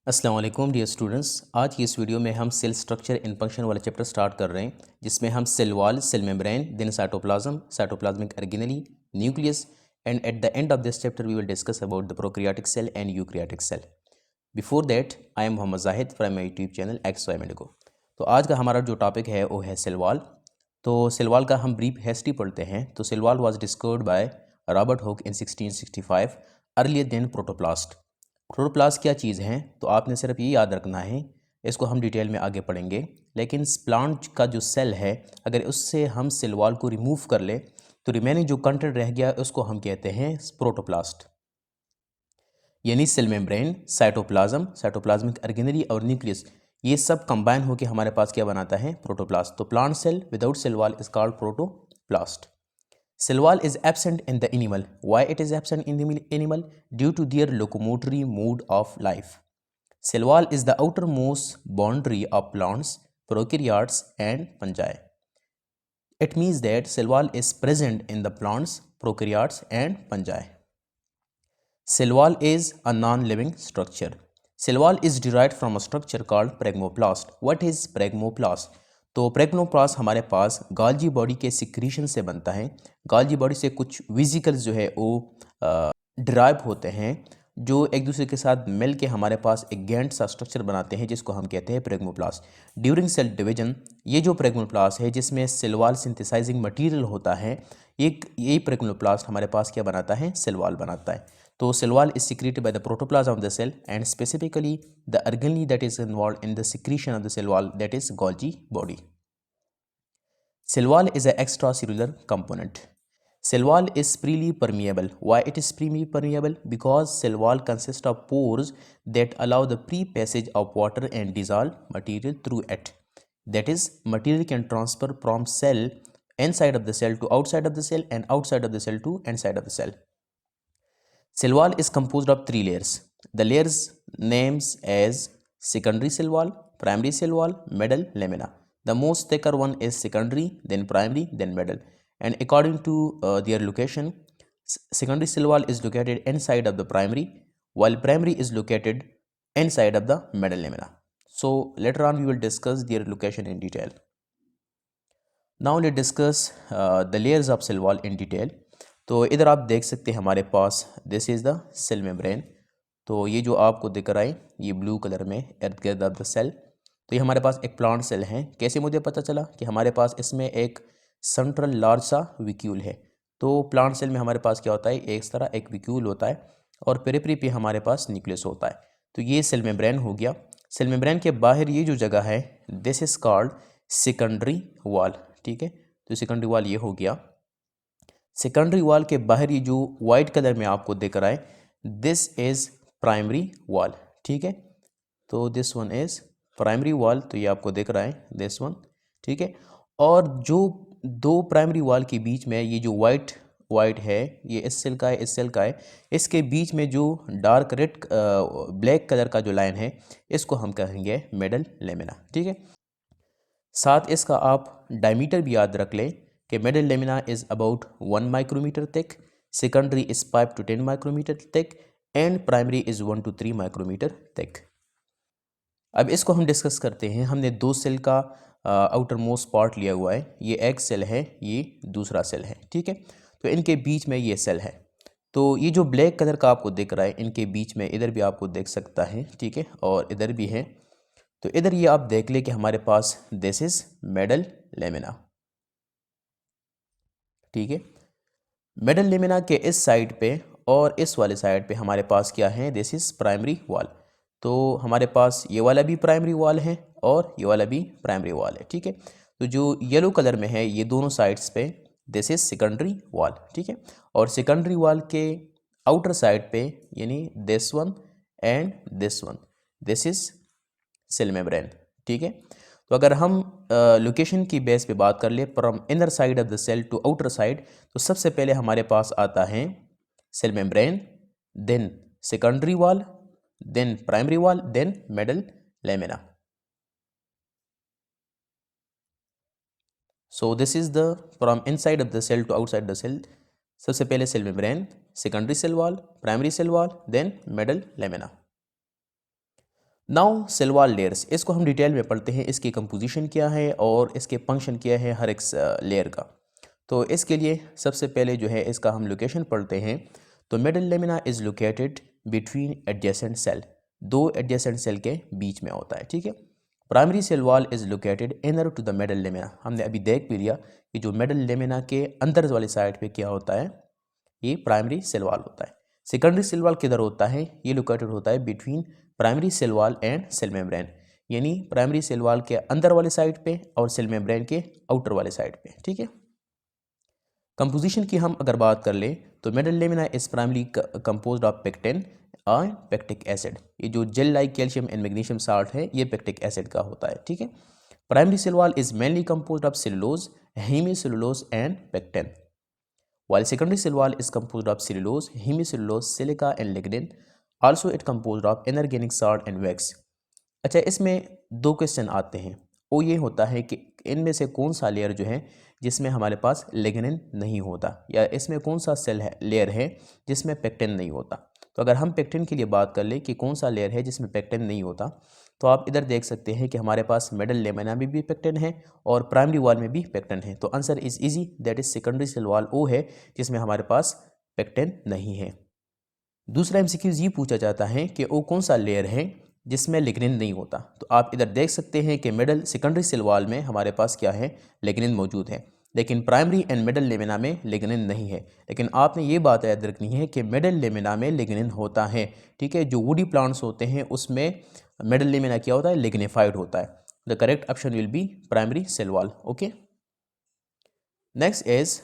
अस्सलाम वालेकुम dear students. आज की इस वीडियो में हम सेल स्ट्रक्चर इन फंक्शन वाला चैप्टर स्टार्ट कर रहे हैं, जिसमें हम cell wall, cell membrane, then cytoplasm, cytoplasmic organelle, nucleus and at the end of this chapter we will discuss about the prokaryotic cell and eukaryotic cell. Before that I am Mohammad Zahid from my YouTube channel X Y medico. तो आज का हमारा जो topic है वो है cell wall. तो cell wall का हम ब्रीफ हिस्ट्री पढ़ते हैं। तो cell wall was discovered by Robert Hooke in 1665 earlier then protoplast. Protoplast क्या चीज़ है, तो आपने सिर्फ ये याद रखना है, इसको हम डिटेल में आगे पढ़ेंगे। लेकिन प्लांट का जो सेल है, अगर उससे हम सेल वॉल को रिमूव कर ले तो रिमेनिंग जो कंटेंट रह गया उसको हम कहते हैं प्रोटोप्लास्ट। यानी cell membrane, cytoplasm, cytoplasmic organelle और न्यूक्लियस, ये सब कंबाइन होकर हमारे पास क्या बनाता है, प्रोटोप्लास्ट। तो plant cell without cell wall is called protoplast. Cell wall is absent in the animal. Why it is absent in the animal? Due to their locomotory mode of life. Cell wall is the outermost boundary of plants, prokaryotes and fungi. It means that cell wall is present in the plants, prokaryotes and fungi. Cell wall is a non-living structure. Cell wall is derived from a structure called pragmoplast. What is pragmoplast? तो प्रेग्नोप्लास्ट हमारे पास गाल्जी body के secretion से बनता है। गाल्जी body से कुछ विजिकल्स जो है वो ड्राइव होते हैं, जो एक दूसरे के साथ मिल के हमारे पास एक गैंट सा स्ट्रक्चर बनाते हैं, जिसको हम कहते हैं प्रेग्मोप्लास्ट। ड्यूरिंग सेल डिवीजन ये जो प्रेग्मोप्लास्ट है, जिसमें सेल वॉल सिंथेसाइजिंग मटेरियल होता है, यही प्रेग्मोप्लास्ट हमारे पास क्या बनाता है, सेल वॉल बनाता है। तो cell wall is secreted by the protoplasm of the cell and specifically the organelle that is involved in the secretion of the cell wall, that is Golgi body. Cell wall is an extracellular component. Cell wall is freely permeable. Why it is freely permeable? Because cell wall consists of pores that allow the free passage of water and dissolved material through it. That is, material can transfer from cell inside of the cell to outside of the cell and outside of the cell to inside of the cell. Cell wall is composed of three layers. The layers names as secondary cell wall, primary cell wall, middle lamina. The most thicker one is secondary, then primary, then middle. And according to their location, secondary cell wall is located inside of the primary, while primary is located inside of the middle lamina. So later on we will discuss their location in detail. Now let's discuss the layers of cell wall in detail. तो इधर आप देख सकते हैं हमारे पास this is the cell membrane. तो ये जो आपको दिख रहा है ये ब्लू कलर में इर्द गिर्द ऑफ द सेल, तो ये हमारे पास एक प्लांट सेल है। कैसे मुझे पता चला कि हमारे पास इसमें एक सेंट्रल लार्ज सा विक्यूल है। तो प्लांट सेल में हमारे पास क्या होता है, एक तरह एक विक्यूल होता है और पेरिफेरी पे हमारे पास न्यूक्लियस होता है। तो ये सेल मेम्ब्रेन हो गया। सेल मेम्ब्रेन के बाहर ये जो जगह है this is called secondary wall. ठीक है, तो सेकेंडरी वॉल ये हो गया। सेकेंडरी वॉल के बाहर ये जो वाइट कलर में आपको दिख रहा है दिस इज प्राइमरी वॉल। ठीक है, तो this one is primary wall, तो ये आपको दिख रहा है दिस वन। ठीक है, और जो दो प्राइमरी वॉल के बीच में ये जो वाइट है, ये इस सेल का है, इस सेल का है, इसके बीच में जो डार्क रेड ब्लैक कलर का जो लाइन है इसको हम कहेंगे मिडल लेमिना। ठीक है, साथ इसका आप डायमीटर भी याद रख लें कि middle lamina is about 1 micrometre thick, secondary is 5 to 10 micrometre thick and primary is 1 to 3 micrometre thick. अब इसको हम डिस्कस करते हैं। हमने दो सेल का आउटर मोस्ट पार्ट लिया हुआ है, ये एक सेल है, ये दूसरा सेल है। ठीक है, तो इनके बीच में ये सेल है। तो ये जो ब्लैक कलर का आपको दिख रहा है इनके बीच में, इधर भी आपको देख सकता है, ठीक है, और इधर भी है। तो इधर ये आप देख ले कि हमारे पास दिस इज मिडल लेमिना। ठीक है, मिडल लेमिना के इस साइड पे और इस वाले साइड पे हमारे पास क्या है, दिस इज प्राइमरी वॉल। तो हमारे पास ये वाला भी प्राइमरी वॉल है और ये वाला भी प्राइमरी वॉल है। ठीक है, तो जो येलो कलर में है ये दोनों साइड्स पे दिस इज सेकेंडरी वॉल। ठीक है, और सेकेंडरी वॉल के आउटर साइड पे यानी this one and this one, this is cell membrane. ठीक है, तो अगर हम लोकेशन की बेस पे बात कर ले from inner side of the cell to outer side, तो सबसे पहले हमारे पास आता है cell membrane, then secondary wall, then primary wall, then middle lamina. So this is the from inside of the cell to outside the cell. सबसे पहले cell membrane, secondary cell wall, primary cell wall, then middle lamina. Now cell wall layers, इसको हम detail में पढ़ते हैं, इसकी composition क्या है और इसके फंक्शन क्या है हर एक लेयर का। तो इसके लिए सबसे पहले जो है इसका हम लोकेशन पढ़ते हैं। तो middle lamina is located between adjacent cell, दो एडजेसेंट सेल के बीच में होता है, ठीक है। Primary cell wall is located inner to the middle lamina, हमने अभी देख भी लिया कि जो मिडल लेमिना के अंदर वाली साइड पे क्या होता है, ये प्राइमरी सेल वॉल होता है। सेकेंडरी सेल वॉल किधर होता है, ये लोकेटेड होता है between primary cell wall and cell membrane, यानी प्राइमरी सेल वॉल के अंदर वाले साइड पे और सेल मेम्ब्रेन के आउटर वाले साइड पे, ठीक है। कंपोजिशन की हम अगर बात कर लें तो middle lamina is primary composed of pectin और पेक्टिक एसिड, ये जो gel like calcium and magnesium salt है ये पेक्टिक एसिड का होता है, ठीक है। Primary cell wall is mainly composed of cellulose, hemicellulose and pectin, while secondary cell wall is composed of cellulose, hemicellulose, silica and lignin. Also it composed of inorganic salt and wax. अच्छा, इसमें दो question आते हैं, वो ये होता है कि इनमें से कौन सा लेयर जो है जिसमें हमारे पास लिग्निन नहीं होता, या इसमें कौन सा सेल है लेयर है जिसमें पेक्टिन नहीं होता। तो अगर हम पेक्टिन के लिए बात कर ले कि कौन सा लेयर है जिसमें पेक्टिन नहीं होता, तो आप इधर देख सकते हैं कि हमारे पास मिडल लेमिना में भी पेक्टिन है और प्राइमरी वॉल में भी पेक्टिन है। तो answer is easy, that is secondary cell wall वो है जिसमें हमारे पास पेक्टिन नहीं है। दूसरा एमसीक्यूज ये पूछा जाता है कि वो कौन सा लेयर है जिसमें लिग्निन नहीं होता। तो आप इधर देख सकते हैं कि मिडल सेकेंडरी सेल वॉल में हमारे पास क्या है, लिग्निन मौजूद है, लेकिन प्राइमरी एंड मिडल लेमिना में लिग्निन नहीं है। लेकिन आपने ये बात याद रखनी है कि मिडल लेमिना में लिग्निन होता है, ठीक है। जो वुडी प्लांट्स होते हैं उसमें मिडल लेमिना क्या होता है, लिग्निफाइड होता है। The correct option will be primary cell wall, okay. Next is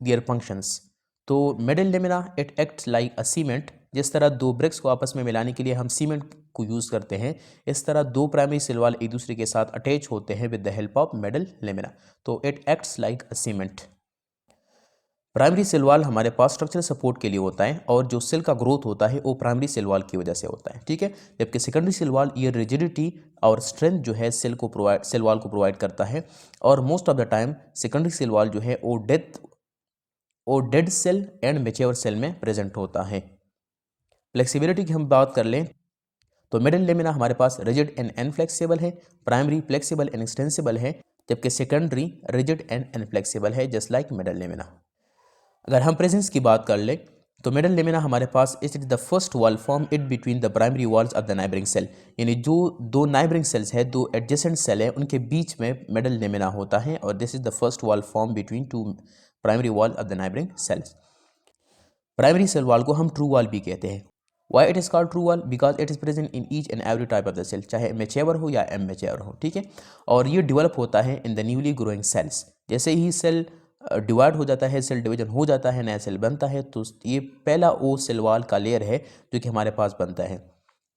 their functions. तो middle lamella it acts like a cement, जिस तरह दो ब्रिक्स को आपस में मिलाने के लिए हम सीमेंट को यूज़ करते हैं, इस तरह दो प्राइमरी सेल वॉल एक दूसरे के साथ अटैच होते हैं with the help of middle lamella. तो it acts like a cement. Primary cell wall हमारे पास स्ट्रक्चरल सपोर्ट के लिए होता है और जो सेल का ग्रोथ होता है वो प्राइमरी सेल वॉल की वजह से होता है, ठीक है। जबकि सेकेंडरी सेल वॉल ये रिजिडिटी और स्ट्रेंथ जो है सेल वॉल को प्रोवाइड करता है। और most of the time secondary cell wall जो है वो dead cell and mature cell में प्रेजेंट होता है। फ्लेक्सिबिलिटी की हम बात कर लें तो मिडल लेमिना हमारे पास रिजिड एंड इनफ्लेक्सिबल है, प्राइमरी फ्लेक्सिबल एंड एक्सटेंसिबल है, जबकि सेकेंडरी रिजिड एंड इनफ्लेक्सिबल है जस्ट लाइक मिडल लेमिना। अगर हम प्रेजेंस की बात कर लें तो मिडल लेमिना हमारे पास it is the first wall form it between the primary walls of the neighbouring cell, यानी जो दो नाइबरिंग सेल्स है, दो एडजेसेंट सेल है, उनके बीच में मिडल लेमिना होता है और this is the first wall form between two primary wall of the neighbouring cells. Primary cell wall को हम ट्रू वॉल भी कहते हैं। Why it is called true wall, because it is present in each and every type of the cell, चाहे mature हो या immature हो, ठीक है। और ये डेवलप होता है in the newly growing cells, जैसे ही सेल डिवाइड हो जाता है, सेल डिवीजन हो जाता है, नया सेल बनता है, तो ये पहला वो सेल वॉल का लेयर है जो कि हमारे पास बनता है,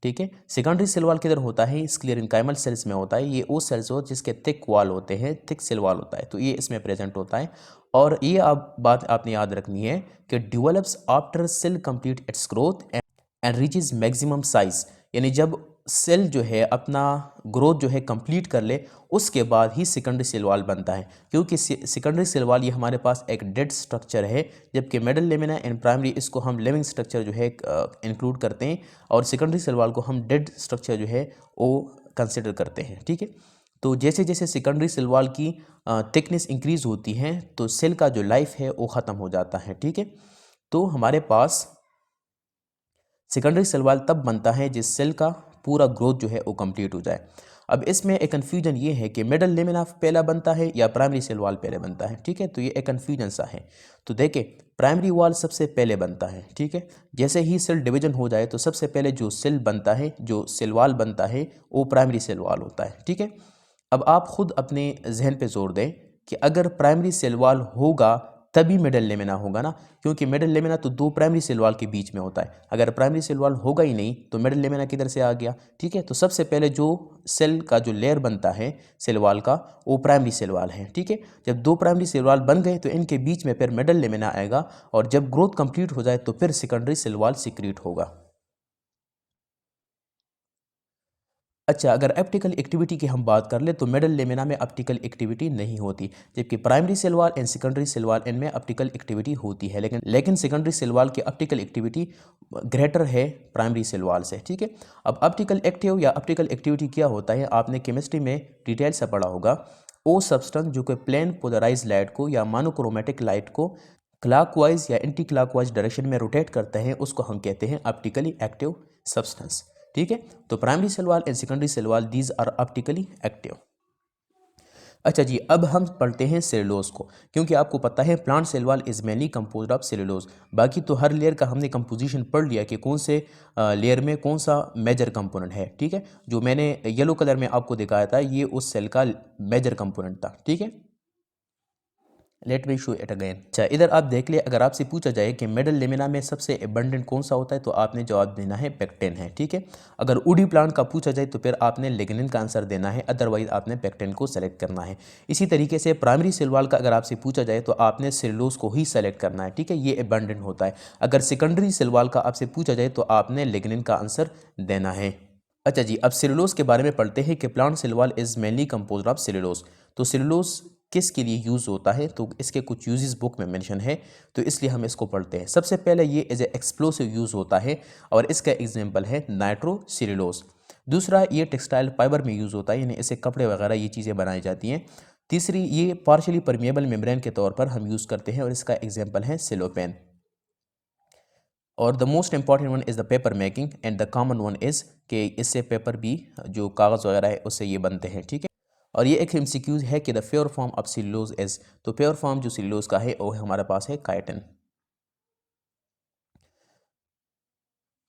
ठीक है। सेकेंडरी सेल वॉल किधर होता है, स्क्लेरेंकाइमल सेल्स में होता है। ये वो सेल्स हो जिसके थिक वॉल होते हैं, थिक सेल वॉल होता है, तो ये इसमें प्रेजेंट होता है। और ये बात आपने याद रखनी है कि develops after sale complete it's growth and reaches maximum size, यानी जब सेल जो है अपना ग्रोथ जो है कंप्लीट कर ले उसके बाद ही सेकेंडरी सेल वॉल बनता है, क्योंकि सेकेंडरी सेल वॉल ये हमारे पास एक डेड स्ट्रक्चर है, जबकि मिडल लेमिना एंड प्राइमरी इसको हम लिविंग स्ट्रक्चर जो है इंक्लूड करते हैं और सेकेंडरी सेल वॉल को हम डेड स्ट्रक्चर जो है वो कंसिडर करते हैं, ठीक है। तो जैसे जैसे सेकेंडरी सेल वॉल की थिकनेस इंक्रीज होती है तो सेल का जो लाइफ है वो ख़त्म हो जाता है, ठीक है। तो हमारे पास सेकेंडरी सेल वॉल तब बनता है जिस सेल का पूरा ग्रोथ जो है वो कंप्लीट हो जाए। अब इसमें एक कन्फ्यूजन ये है कि मिडल लेमिना पहला बनता है या प्राइमरी सेल वॉल पहले बनता है, ठीक है। तो ये एक कन्फ्यूजन सा है। तो देखें, प्राइमरी वॉल सबसे पहले बनता है, ठीक है। जैसे ही सेल डिवीजन हो जाए तो सबसे पहले जो सेल बनता है, जो सेल वॉल बनता है, वो प्राइमरी सेल वॉल होता है, ठीक है। अब आप खुद अपने जहन पे जोर दें कि अगर प्राइमरी सेल वॉल होगा तभी मिडल लेमिना होगा ना, क्योंकि मिडल लेमिना तो दो प्राइमरी सेल वॉल के बीच में होता है। अगर प्राइमरी सेल वॉल होगा ही नहीं तो मिडल लेमिना किधर से आ गया, ठीक है। तो सबसे पहले जो सेल का जो लेयर बनता है सेल वॉल का वो प्राइमरी सेल वॉल है, ठीक है। जब दो प्राइमरी सेल वॉल बन गए तो इनके बीच में फिर मिडल लेमिना आएगा और जब ग्रोथ कंप्लीट हो जाए तो फिर सेकेंडरी सेल वॉल सीक्रेट होगा। अच्छा, अगर ऑप्टिकल एक्टिविटी की हम बात कर ले तो मिडल लेमिना में ऑप्टिकल एक्टिविटी नहीं होती, जबकि primary cell wall and secondary cell wall इनमें ऑप्टिकल एक्टिविटी होती है, लेकिन सेकेंडरी सेल वॉल की ऑप्टिकल एक्टिविटी ग्रेटर है प्राइमरी सेल वॉल से। ठीक है, अब ऑप्टिकल एक्टिव या ऑप्टिकल एक्टिविटी क्या होता है, आपने केमिस्ट्री में डिटेल से पढ़ा होगा। वो सब्सटेंस जो कि प्लेन पोलराइज लाइट को या मोनोक्रोमेटिक लाइट को क्लॉकवाइज या एंटी क्लॉकवाइज डायरेक्शन में रोटेट करते हैं, उसको हम कहते हैं ऑप्टिकली एक्टिव सब्सटेंस। ठीक है, तो primary cell wall and secondary cell wall these are optically active. अच्छा जी, अब हम पढ़ते हैं सेलुलोज को, क्योंकि आपको पता है plant cell wall is mainly composed of cellulose. बाकी तो हर लेयर का हमने कंपोजिशन पढ़ लिया कि कौन से लेयर में कौन सा मेजर कंपोनेंट है। ठीक है, जो मैंने येलो कलर में आपको दिखाया था ये उस सेल का मेजर कंपोनेंट था। ठीक है, let me show it again. अच्छा, इधर आप देख लिए, अगर आपसे पूछा जाए कि मिडल लेमिना में सबसे एबंडेंट कौन सा होता है तो आपने जवाब देना है पेक्टिन है। ठीक है, अगर वुडी प्लांट का पूछा जाए तो फिर आपने लिग्निन का आंसर देना है, अदरवाइज आपने पेक्टिन को सेलेक्ट करना है। इसी तरीके से प्राइमरी सेल वॉल का अगर आपसे पूछा जाए तो आपने सेलुलोज को ही सेलेक्ट करना है। ठीक है, ये एबंडेंट होता है। अगर सेकेंडरी सेल वॉल का आपसे पूछा जाए तो आपने लिग्निन का आंसर देना है। अच्छा जी, अब सेलुलोज के बारे में पढ़ते हैं कि plant cell wall is mainly composed of cellulose. तो सेलुलोज किसके लिए यूज़ होता है, तो इसके कुछ यूजेस बुक में मेंशन है, तो इसलिए हम इसको पढ़ते हैं। सबसे पहले ये एज ए एक्सप्लोसिव यूज़ होता है और इसका एग्जांपल है नाइट्रोसेलुलोज। दूसरा, ये टेक्सटाइल फाइबर में यूज़ होता है, यानी इससे कपड़े वगैरह ये चीज़ें बनाई जाती हैं। तीसरी, ये पार्शली परमिएबल मेम्ब्रेन के तौर पर हम यूज़ करते हैं और इसका एग्जाम्पल है सेलोपेन। और the most important one is the paper making and the common one is कि इससे पेपर भी जो कागज़ वगैरह है उससे ये बनते हैं। ठीक है, और ये एक एमसीक्यूज है कि the pure form of cellulose is, तो प्योर फॉर्म जो सेलुलोज का है वो हमारे पास है काइटिन।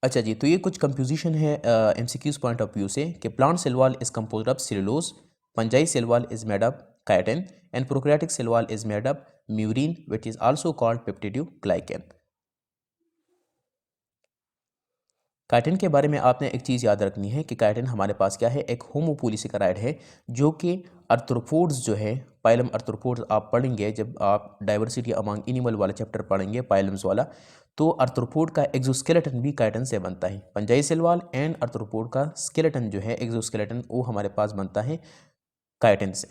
अच्छा जी, तो ये कुछ कंपोजिशन है एमसीक्यूज पॉइंट ऑफ व्यू से कि plant cell wall is composed of cellulose, fungi cell wall is made of chitin and prokaryotic cell wall is made of murein which is also called peptidoglycan. Chitin के बारे में आपने एक चीज़ याद रखनी है कि काइटिन हमारे पास क्या है, एक होमोपोलीसेकेराइड है जो कि आर्थ्रोपोड्स जो है, पाइलम आर्थ्रोपोड्स आप पढ़ेंगे जब आप डाइवर्सिटी अमंग एनिमल वाला चैप्टर पढ़ेंगे पाइलम्स वाला, तो आर्थ्रोपोड का एक्सोस्केलेटन भी काइटिन से बनता है। पंजाई सेल वॉल एंड आर्थ्रोपोड का स्केलेटन जो है एक्सोस्केलेटन वो हमारे पास बनता है काइटिन से।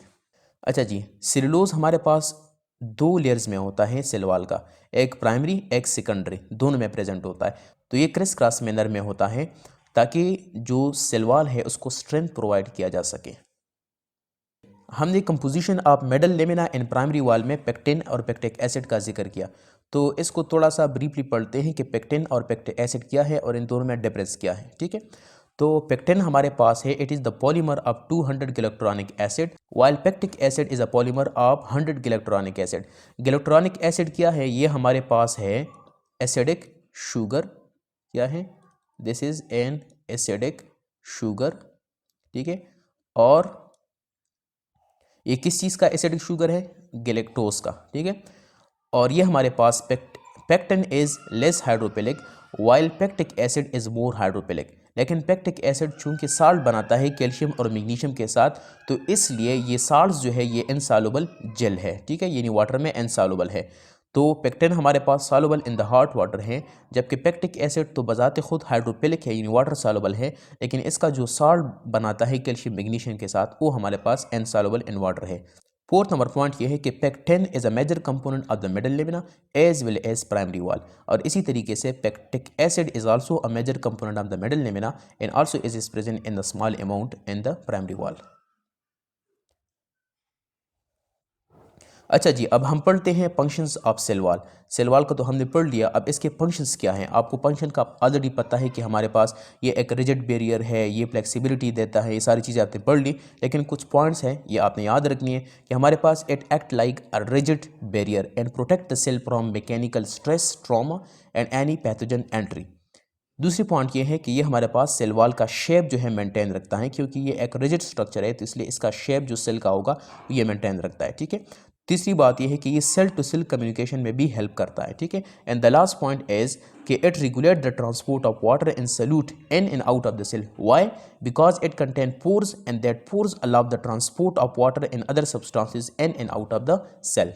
अच्छा जी, सेलुलोज हमारे पास दो लेयर्स में होता है सेल वॉल का, एक प्राइमरी एक सेकेंडरी, दोनों में प्रेजेंट होता है। तो ये क्रिस क्रॉस मैनर में होता है ताकि जो सेल वॉल है उसको स्ट्रेंथ प्रोवाइड किया जा सके। हमने composition of middle lamina in primary wall में पेक्टिन और पेक्टिक एसिड का जिक्र किया, तो इसको थोड़ा सा ब्रीफली पढ़ते हैं कि पेक्टिन और पेक्टिक एसिड क्या है और इन दोनों में डिफरेंस क्या है। ठीक है, तो पेक्टिन हमारे पास है, it is the polymer of 200 galacturonic acid, while pectic acid is a polymer of 100 galacturonic acid. Galacturonic acid क्या है, ये हमारे पास है एसिडिक शुगर, क्या है, this is an acidic sugar. ठीक है, और ये किस चीज़ का एसिडिक शुगर है, गैलेक्टोज का। ठीक है, और ये हमारे पास pectin is less hydrophilic while pectic acid is more hydrophilic. लेकिन पेक्टिक एसिड चूंकि साल्ट बनाता है कैल्शियम और मैग्नीशियम के साथ, तो इसलिए ये साल्ट जो है ये इनसॉल्युबल जेल है। ठीक है, यानी वाटर में इनसॉल्युबल है। तो पेक्टिन हमारे पास soluble in the hot water है, जबकि पेक्टिक एसिड तो बजाते खुद हाइड्रोफिलिक है यानी वाटर सॉल्युबल है, लेकिन इसका जो साल्ट बनाता है कैल्शियम मैग्नीशियम के साथ वो हमारे पास इनसॉल्युबल इन वाटर है। फोर्थ नंबर पॉइंट ये है कि pectin is a major component of the middle lamina as well as primary wall, और इसी तरीके से pectic acid is also a major component of the middle lamina and also is present in the small amount in the primary wall. अच्छा जी, अब हम पढ़ते हैं functions of cell wall. Cell wall को तो हमने पढ़ लिया, अब इसके फंक्शंस क्या हैं। आपको फंक्शन का ऑलरेडी पता है कि हमारे पास ये एक रिजिड बैरियर है, ये फ्लेक्सिबिलिटी देता है, ये सारी चीज़ें आपने पढ़ ली, लेकिन कुछ पॉइंट्स हैं ये आपने याद रखनी है कि हमारे पास it act like a rigid barrier and protect the cell from mechanical stress, trauma and any pathogen entry. दूसरी पॉइंट ये है कि ये हमारे पास सेल वॉल का शेप जो है मेंटेन रखता है, क्योंकि ये एक रिजिड स्ट्रक्चर है तो इसलिए इसका शेप जो सेल का होगा ये मेंटेन रखता है। ठीक है, तीसरी बात ये है कि ये सेल टू सेल कम्युनिकेशन में भी हेल्प करता है। ठीक है, and the last point is कि it regulate the transport of water in solute in and out of the cell. Why? Because it contain pores and that pores allow the transport of water in other substances in and out of the cell.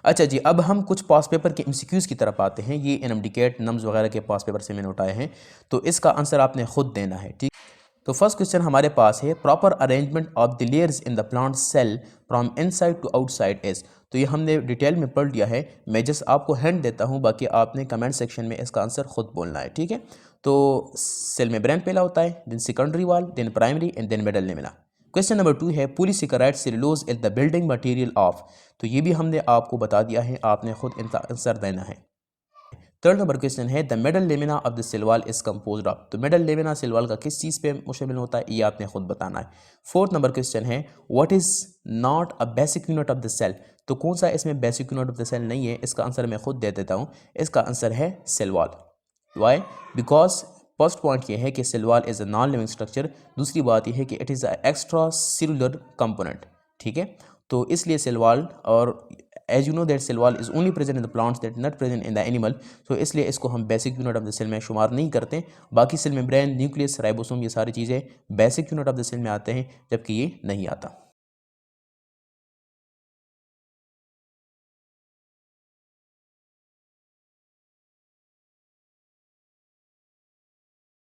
अच्छा जी, अब हम कुछ पास paper के MCQs की तरफ आते हैं। ये एनएमडीकेट नम्स वगैरह के पास पेपर से मैंने उठाए हैं, तो इसका आंसर आपने खुद देना है। ठीक, तो फर्स्ट क्वेश्चन हमारे पास है proper arrangement of the layers in the plant cell from inside to outside is. तो ये हमने डिटेल में पढ़ लिया है, मैं जस्ट आपको हैंड देता हूँ, बाकी आपने कमेंट सेक्शन में इसका आंसर खुद बोलना है, ठीक है। तो सेल मेम्ब्रेन पहला होता है, then secondary wall, then primary and then middle lamina. Question number 2 है polysaccharide cellulose is the building material of. तो ये भी हमने आपको बता दिया है, आपने खुद इनका आंसर देना है। थर्ड नंबर क्वेश्चन है the middle lamina of the cell wall is composed of. तो मिडल लेमिना सेल वॉल का किस चीज़ पे मुश्तमिल होता है, ये आपने खुद बताना है। फोर्थ नंबर क्वेश्चन है what is not a basic unit of the cell. तो कौन सा इसमें basic unit of the cell नहीं है, इसका आंसर मैं खुद दे देता हूँ, इसका आंसर है cell wall. Why? Because first point ये है कि cell wall is a non living structure, दूसरी बात यह है कि it is a extra cellular component, ठीक है। तो इसलिए सेल वॉल, और as you know that cell wall is only present in the plants that not present in the animal, तो इसलिए इसको हम basic unit of the cell में शुमार नहीं करते। बाकी सेल मेम्ब्रेन, न्यूक्लियस, राइबोसोम, ये सारी चीज़ें basic unit of the cell में आते हैं, जबकि ये नहीं आता।